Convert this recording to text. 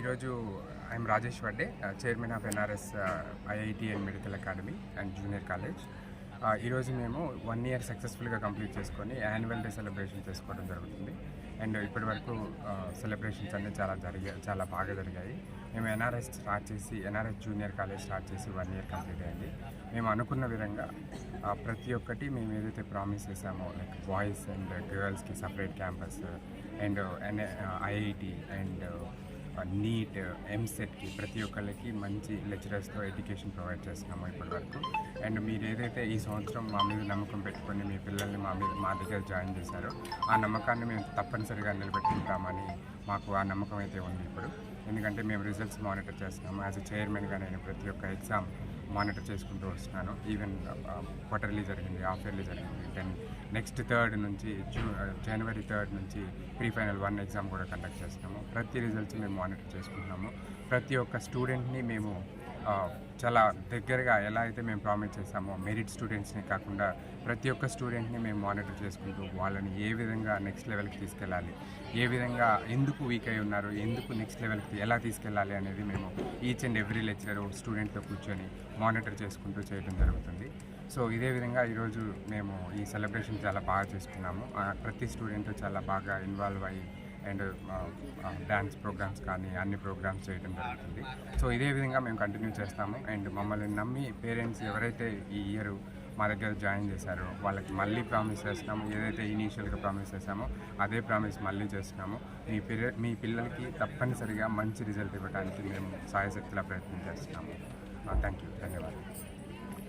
ఈరోజు I'm Rajesh Vadde, chairman of NRS IIT and medical academy and junior college. ఈరోజు మేము 1 year సక్సెస్ఫుల్గా కంప్లీట్ చేసుకొని యాన్యువల్ డే సెలబ్రేషన్ చేసుకోవడం జరుగుతుంది. అండ్ ఇప్పటి వరకు సెలబ్రేషన్స్ అన్నీ చాలా బాగా జరిగాయి. మేము ఎన్ఆర్ఎస్ జూనియర్ కాలేజ్ స్టార్ట్ చేసి 1 year కంప్లీట్ అయింది. మేము అనుకున్న విధంగా ప్రతి ఒక్కటి మేము ఏదైతే ప్రామిస్ చేసామో, లైక్ బాయ్స్ అండ్ గర్ల్స్కి separate campus and IIT and NEET, ఎంసెట్కి ప్రతి ఒక్కళ్ళకి మంచి లెక్చరర్స్తో ఎడ్యుకేషన్ ప్రొవైడ్ చేస్తున్నాము ఇప్పటి వరకు. అండ్ మీరు ఏదైతే ఈ సంవత్సరం మా మీద నమ్మకం పెట్టుకొని మీ పిల్లల్ని మా దగ్గర జాయిన్ చేశారో ఆ నమ్మకాన్ని మేము తప్పనిసరిగా నిలబెట్టుకుంటామని మాకు ఆ నమ్మకం అయితే ఉంది ఇప్పుడు. ఎందుకంటే మేము రిజల్ట్స్ మానిటర్ చేస్తున్నాము. యాజ్ ఎ చైర్మన్గా నేను ప్రతి ఒక్క ఎగ్జామ్ మానిటర్ చేసుకుంటూ వస్తున్నాను. ఈవెన్ క్వార్టర్లీ జరిగింది, హాఫ్ ఇయర్లీ జరిగింది. నెక్స్ట్ జనవరి 3rd నుంచి ప్రీ-ఫైనల్ 1 ఎగ్జామ్ కూడా కండక్ట్ చేస్తున్నాము. ప్రతి రిజల్ట్స్ మేము మానిటర్ చేసుకుంటున్నాము. ప్రతి ఒక్క స్టూడెంట్ని మేము చాలా దగ్గరగా ఎలా అయితే మేము ప్రామిస్ చేసామో, మెరిట్ స్టూడెంట్స్ని కాకుండా ప్రతి ఒక్క స్టూడెంట్ని మేము మానిటర్ చేసుకుంటూ వాళ్ళని ఏ విధంగా నెక్స్ట్ లెవెల్కి తీసుకెళ్ళాలి, ఏ విధంగా ఎందుకు వీక్ అయి ఉన్నారు, ఎందుకు నెక్స్ట్ లెవెల్కి ఎలా తీసుకెళ్ళాలి అనేది మేము ఈచ్ అండ్ ఎవ్రీ లెక్చరర్ స్టూడెంట్తో కూర్చొని మానిటర్ చేసుకుంటూ చేయడం జరుగుతుంది. సో ఇదే విధంగా ఈరోజు మేము ఈ సెలబ్రేషన్ చాలా బాగా చేసుకున్నాము. ప్రతి స్టూడెంట్ చాలా బాగా ఇన్వాల్వ్ అయ్యి అండ్ డ్యాన్స్ ప్రోగ్రామ్స్ కానీ అన్ని ప్రోగ్రామ్స్ చేయడం జరుగుతుంది. సో ఇదే విధంగా మేము కంటిన్యూ చేస్తాము. అండ్ మమ్మల్ని నమ్మి పేరెంట్స్ ఎవరైతే ఈ ఇయర్ మా దగ్గర జాయిన్ చేశారో వాళ్ళకి మళ్ళీ ప్రామిస్ చేస్తున్నాము. ఏదైతే ఇనీషియల్గా ప్రామిస్ చేశామో అదే ప్రామిస్ మళ్ళీ చేస్తున్నాము. మీ పిల్లలకి తప్పనిసరిగా మంచి రిజల్ట్ ఇవ్వడానికి మేము సాయశక్తిలా ప్రయత్నం చేస్తున్నాము. థ్యాంక్ యూ, ధన్యవాదాలు.